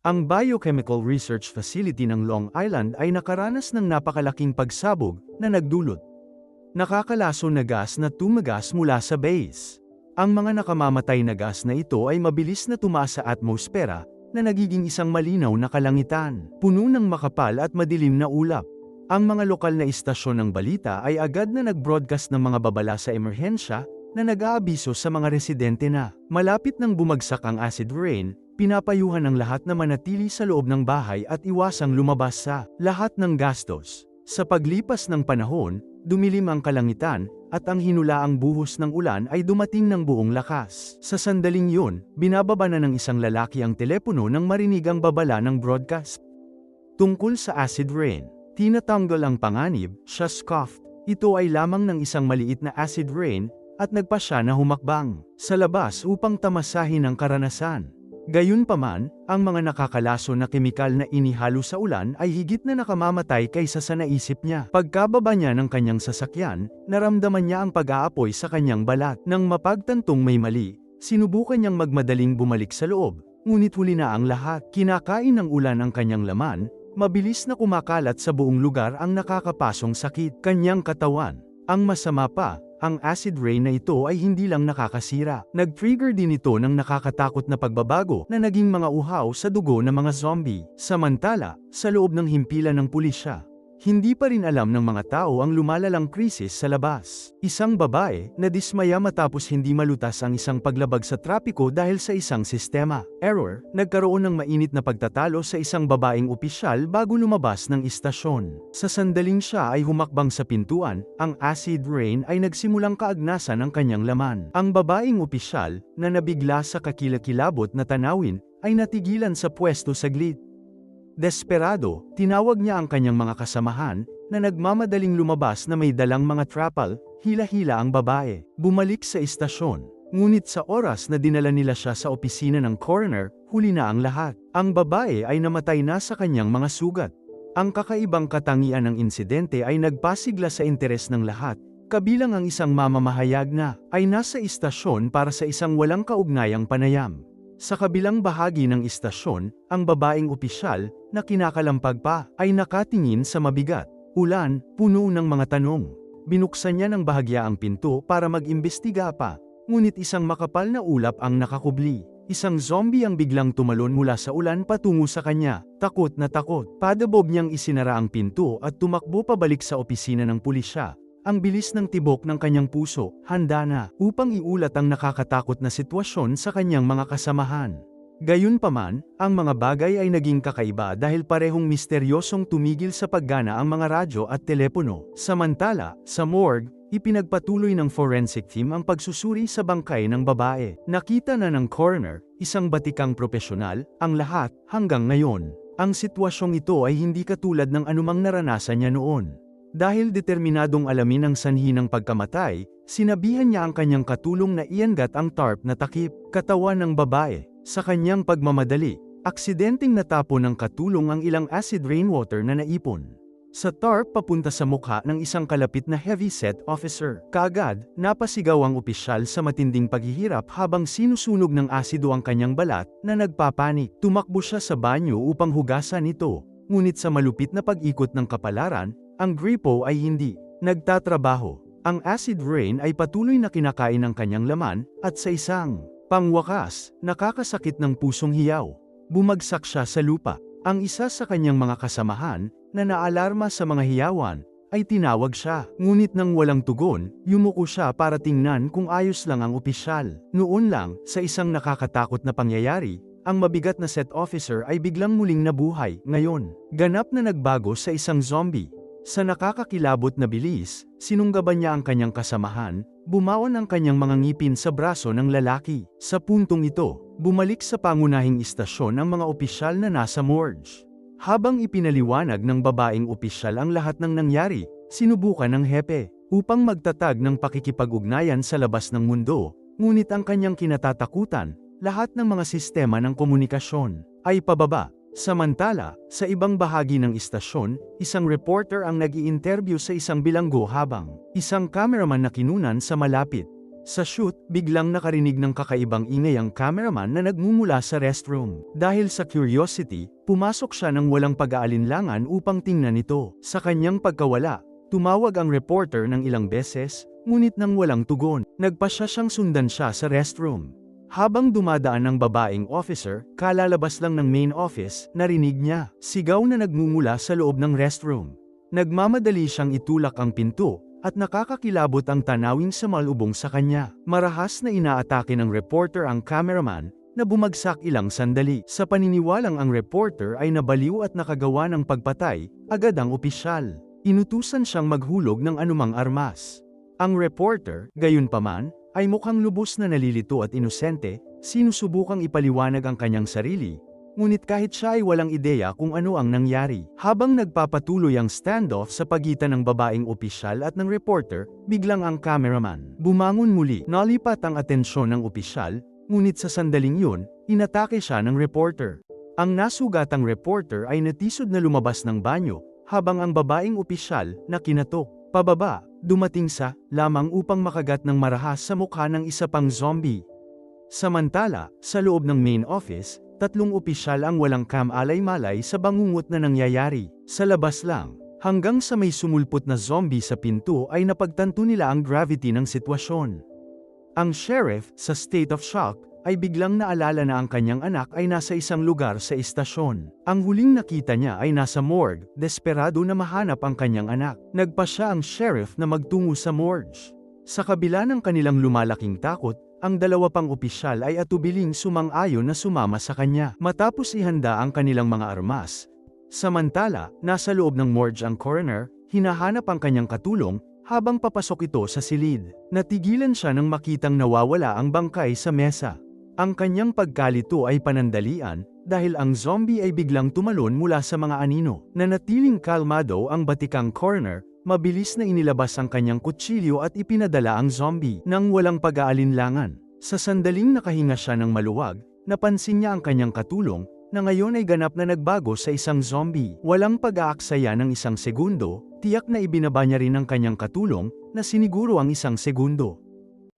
Ang Biochemical Research Facility ng Long Island ay nakaranas ng napakalaking pagsabog na nagdulot nakakalason na gas na tumagas mula sa base. Ang mga nakamamatay na gas na ito ay mabilis na tumaas sa atmosfera na nagiging isang malinaw na kalangitan, puno ng makapal at madilim na ulap. Ang mga lokal na istasyon ng balita ay agad na nag-broadcast ng mga babala sa emerhensya na nag-aabiso sa mga residente na malapit nang bumagsak ang acid rain. Pinapayuhan ang lahat na manatili sa loob ng bahay at iwasang lumabas sa lahat ng gastos. Sa paglipas ng panahon, dumilim ang kalangitan, at ang hinulaang buhos ng ulan ay dumating ng buong lakas. Sa sandaling yun, binababa na ng isang lalaki ang telepono nang marinig ang babala ng broadcast. Tungkol sa acid rain, tinatanggal ang panganib, siya scoffed. Ito ay lamang ng isang maliit na acid rain, at nagpa siya na humakbang sa labas upang tamasahin ang karanasan. Gayunpaman, ang mga nakakalason na kemikal na inihalo sa ulan ay higit na nakamamatay kaysa sa naisip niya. Pagkababa niya ng kanyang sasakyan, naramdaman niya ang pag-aapoy sa kanyang balat. Nang mapagtantong may mali, sinubukan niyang magmadaling bumalik sa loob, ngunit huli na ang lahat. Kinakain ng ulan ang kanyang laman, mabilis na kumakalat sa buong lugar ang nakakapasong sakit. Kanyang katawan. Ang masama pa, ang acid rain na ito ay hindi lang nakakasira. Nag-trigger din ito ng nakakatakot na pagbabago na naging mga uhaw sa dugo ng mga zombie. Samantala, sa loob ng himpilan ng pulisya, hindi pa rin alam ng mga tao ang lumalalang krisis sa labas. Isang babae na dismaya matapos hindi malutas ang isang paglabag sa trapiko dahil sa isang sistema error. Nagkaroon ng mainit na pagtatalo sa isang babaeng opisyal bago lumabas ng istasyon. Sa sandaling siya ay humakbang sa pintuan, ang acid rain ay nagsimulang kaagnasan ng kanyang laman. Ang babaeng opisyal, na nabigla sa kakilakilabot na tanawin, ay natigilan sa pwesto saglit. Desperado, tinawag niya ang kanyang mga kasamahan, na nagmamadaling lumabas na may dalang mga trapal. Hila-hila ang babae. Bumalik sa istasyon. Ngunit sa oras na dinala nila siya sa opisina ng coroner, huli na ang lahat. Ang babae ay namatay na sa kanyang mga sugat. Ang kakaibang katangian ng insidente ay nagpasigla sa interes ng lahat, kabilang ang isang mamamahayag na ay nasa istasyon para sa isang walang kaugnayang panayam. Sa kabilang bahagi ng istasyon, ang babaeng opisyal, na kinakalampag pa, ay nakatingin sa mabigat ulan, puno ng mga tanong. Binuksan niya ng bahagya ang pinto para mag-imbestiga pa, ngunit isang makapal na ulap ang nakakubli. Isang zombie ang biglang tumalon mula sa ulan patungo sa kanya, takot na takot. Padabog niyang isinara ang pinto at tumakbo pabalik sa opisina ng pulisya. Ang bilis ng tibok ng kanyang puso, handa na upang iulat ang nakakatakot na sitwasyon sa kanyang mga kasamahan. Gayunpaman, ang mga bagay ay naging kakaiba dahil parehong misteryosong tumigil sa paggana ang mga radyo at telepono. Samantala, sa morgue, ipinagpatuloy ng forensic team ang pagsusuri sa bangkay ng babae. Nakita na ng coroner, isang batikang propesyonal, ang lahat, hanggang ngayon. Ang sitwasyong ito ay hindi katulad ng anumang naranasan niya noon. Dahil determinadong alamin ang sanhi ng pagkamatay, sinabihan niya ang kanyang katulong na iangat ang tarp na takip, katawan ng babae. Sa kanyang pagmamadali, aksidenteng natapon ng katulong ang ilang acid rainwater na naipon sa tarp papunta sa mukha ng isang kalapit na heavy-set officer. Kaagad, napasigaw ang opisyal sa matinding paghihirap habang sinusunog ng asido ang kanyang balat na nagpapanik. Tumakbo siya sa banyo upang hugasan ito, ngunit sa malupit na pag-ikot ng kapalaran, ang gripo ay hindi nagtatrabaho. Ang acid rain ay patuloy na kinakain ang kanyang laman, at sa isang pangwakas, nakakasakit ng pusong hiyaw. Bumagsak siya sa lupa. Ang isa sa kanyang mga kasamahan, na naalarma sa mga hiyawan, ay tinawag siya. Ngunit nang walang tugon, yumuko siya para tingnan kung ayos lang ang opisyal. Noon lang, sa isang nakakatakot na pangyayari, ang mabigat na set officer ay biglang muling nabuhay. Ngayon, ganap na nagbago sa isang zombie. Sa nakakakilabot na bilis, sinunggaban niya ang kanyang kasamahan, bumaon ang kanyang mga ngipin sa braso ng lalaki. Sa puntong ito, bumalik sa pangunahing istasyon ang mga opisyal na nasa morgue. Habang ipinaliwanag ng babaeng opisyal ang lahat ng nangyari, sinubukan ng hepe upang magtatag ng pakikipag-ugnayan sa labas ng mundo, ngunit ang kanyang kinatatakutan, lahat ng mga sistema ng komunikasyon, ay pababa. Samantala, sa ibang bahagi ng istasyon, isang reporter ang nag-i-interview sa isang bilanggo habang isang cameraman na kinunan sa malapit. Sa shoot, biglang nakarinig ng kakaibang ingay ang cameraman na nagmumula sa restroom. Dahil sa curiosity, pumasok siya ng walang pag-aalinlangan upang tingnan ito. Sa kanyang pagkawala, tumawag ang reporter ng ilang beses, ngunit nang walang tugon. Nagpasya siyang sundan siya sa restroom. Habang dumadaan ang babaeng officer, kalalabas lang ng main office, narinig niya sigaw na nagmumula sa loob ng restroom. Nagmamadali siyang itulak ang pinto, at nakakakilabot ang tanawing sumalubong sa kanya. Marahas na inaatake ng reporter ang cameraman, na bumagsak ilang sandali. Sa paniniwalang ang reporter ay nabaliw at nakagawa ng pagpatay, agad ang opisyal. Inutusan siyang maghulog ng anumang armas. Ang reporter, gayunpaman, ay mukhang lubos na nalilito at inosente, sinusubukang ipaliwanag ang kanyang sarili. Ngunit kahit siya ay walang ideya kung ano ang nangyari. Habang nagpapatuloy ang standoff sa pagitan ng babaeng opisyal at ng reporter, biglang ang cameraman bumangon muli. Nalipat ang atensyon ng opisyal, ngunit sa sandaling yun, inatake siya ng reporter. Ang nasugatang reporter ay natisod na lumabas ng banyo, habang ang babaeng opisyal, na kinatok pababa, dumating sa lamang upang makagat ng marahas sa mukha ng isa pang zombie. Samantala, sa loob ng main office, 3 opisyal ang walang kam-alay-malay sa bangungot na nangyayari. Sa labas lang, hanggang sa may sumulpot na zombie sa pinto ay napagtanto nila ang gravity ng sitwasyon. Ang sheriff, sa state of shock, ay biglang naalala na ang kanyang anak ay nasa isang lugar sa istasyon. Ang huling nakita niya ay nasa morgue, desperado na mahanap ang kanyang anak. Nagpasya ang sheriff na magtungo sa morgue. Sa kabila ng kanilang lumalaking takot, ang 2 pang opisyal ay atubiling sumang-ayon na sumama sa kanya. Matapos ihanda ang kanilang mga armas. Samantala, nasa loob ng morgue ang coroner, hinahanap ang kanyang katulong, habang papasok ito sa silid. Natigilan siya nang makitang nawawala ang bangkay sa mesa. Ang kanyang pagkalito ay panandalian, dahil ang zombie ay biglang tumalon mula sa mga anino. Nanatiling kalmado ang batikang coroner, mabilis na inilabas ang kanyang kutsilyo at ipinadala ang zombie nang walang pag-aalinlangan. Sa sandaling nakahinga siya ng maluwag, napansin niya ang kanyang katulong, na ngayon ay ganap na nagbago sa isang zombie. Walang pag-aaksaya ng 1 segundo, tiyak na ibinaba niya rin ang kanyang katulong, na siniguro ang 1 segundo.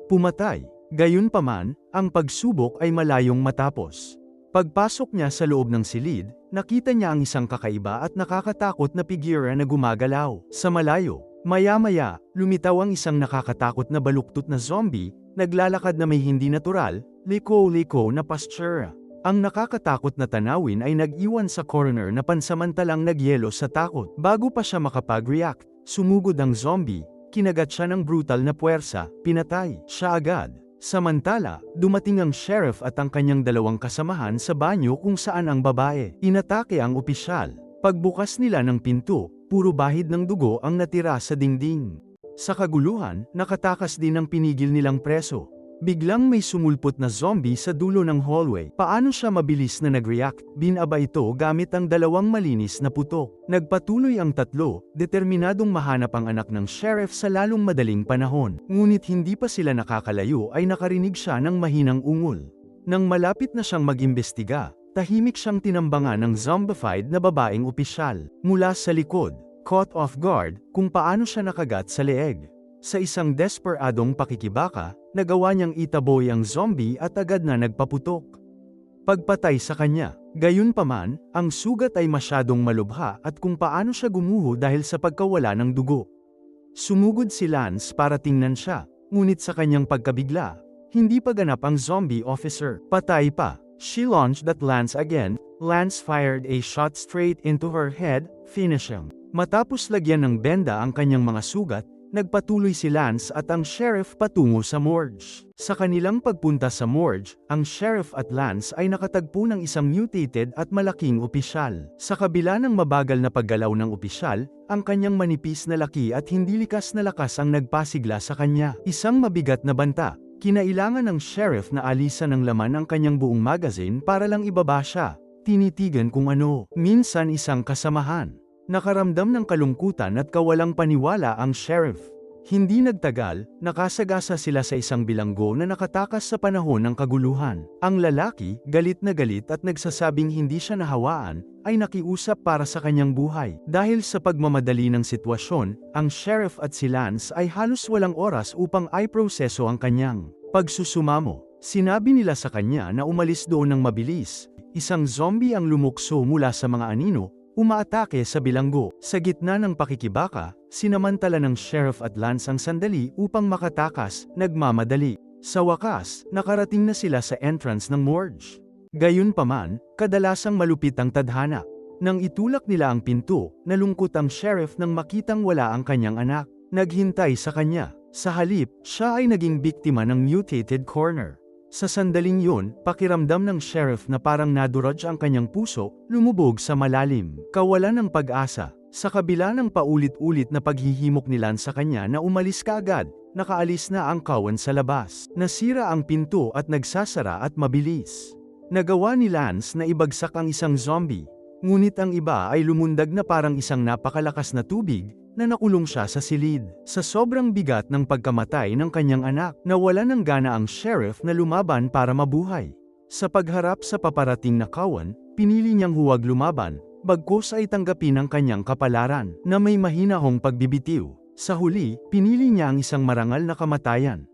Pumatay. Gayunpaman, ang pagsubok ay malayong matapos. Pagpasok niya sa loob ng silid, nakita niya ang isang kakaiba at nakakatakot na figura na gumagalaw. Sa malayo, maya-maya, lumitaw ang isang nakakatakot na baluktot na zombie, naglalakad na may hindi natural, liko-liko na postura. Ang nakakatakot na tanawin ay nag-iwan sa coroner na pansamantalang nagyelo sa takot. Bago pa siya makapag-react, sumugod ang zombie, kinagat siya ng brutal na puwersa, pinatay siya agad. Samantala, dumating ang sheriff at ang kanyang 2 kasamahan sa banyo kung saan ang babae. Inatake ang opisyal. Pagbukas nila ng pinto, puro bahid ng dugo ang natira sa dingding. Sa kaguluhan, nakatakas din ang pinigil nilang preso. Biglang may sumulpot na zombie sa dulo ng hallway. Paano siya mabilis na nag-react? Binaba ito gamit ang 2 malinis na putok. Nagpatuloy ang 3, determinadong mahanap ang anak ng sheriff sa lalong madaling panahon. Ngunit hindi pa sila nakakalayo ay nakarinig siya ng mahinang ungol. Nang malapit na siyang mag-imbestiga, tahimik siyang tinambangan ng zombified na babaeng opisyal. Mula sa likod, caught off guard, kung paano siya nakagat sa leeg. Sa isang desperadong pakikibaka, nagawa niyang itaboy ang zombie at agad na nagpaputok. Pagpatay sa kanya, gayunpaman, ang sugat ay masyadong malubha at kung paano siya gumuho dahil sa pagkawala ng dugo. Sumugod si Lance para tingnan siya, ngunit sa kanyang pagkabigla, hindi pa ganap ang zombie officer. Patay pa. She launched at Lance again. Lance fired a shot straight into her head, finishing. Matapos lagyan ng benda ang kanyang mga sugat, nagpatuloy si Lance at ang sheriff patungo sa morgue. Sa kanilang pagpunta sa morgue, ang sheriff at Lance ay nakatagpo ng isang mutated at malaking opisyal. Sa kabila ng mabagal na paggalaw ng opisyal, ang kanyang manipis na laki at hindi likas na lakas ang nagpasigla sa kanya. Isang mabigat na banta. Kinailangan ng sheriff na alisan ng laman ang kanyang buong magazine para lang ibaba siya. Tinitigan kung ano. Minsan isang kasamahan. Nakaramdam ng kalungkutan at kawalang paniwala ang sheriff. Hindi nagtagal, nakasagasa sila sa isang bilanggo na nakatakas sa panahon ng kaguluhan. Ang lalaki, galit na galit at nagsasabing hindi siya nahawaan, ay nakiusap para sa kanyang buhay. Dahil sa pagmamadali ng sitwasyon, ang sheriff at si Lance ay halos walang oras upang i-proseso ang kanyang pagsusumamo. Sinabi nila sa kanya na umalis doon ng mabilis. Isang zombie ang lumukso mula sa mga anino, umaatake sa bilanggo. Sa gitna ng pakikibaka, sinamantala ng sheriff at Lance ang sandali upang makatakas, nagmamadali. Sa wakas, nakarating na sila sa entrance ng morgue. Gayunpaman, kadalasang malupit ang tadhana. Nang itulak nila ang pinto, nalungkot ang sheriff nang makitang wala ang kanyang anak. Naghintay sa kanya. Sa halip, siya ay naging biktima ng mutated corner. Sa sandaling yun, pakiramdam ng sheriff na parang nadurog ang kanyang puso, lumubog sa malalim. Kawalan ng pag-asa. Sa kabila ng paulit-ulit na paghihimok ni Lance sa kanya na umalis kaagad, nakaalis na ang kawan sa labas. Nasira ang pinto at nagsasara at mabilis. Nagawa ni Lance na ibagsak ang isang zombie. Ngunit ang iba ay lumundag na parang isang napakalakas na tubig, na nakulong siya sa silid. Sa sobrang bigat ng pagkamatay ng kanyang anak, nawalan ng gana ang sheriff na lumaban para mabuhay. Sa pagharap sa paparating na kawan, pinili niyang huwag lumaban, bagkus ay tanggapin ang kanyang kapalaran, na may mahinahong pagbibitiw. Sa huli, pinili niya ang isang marangal na kamatayan.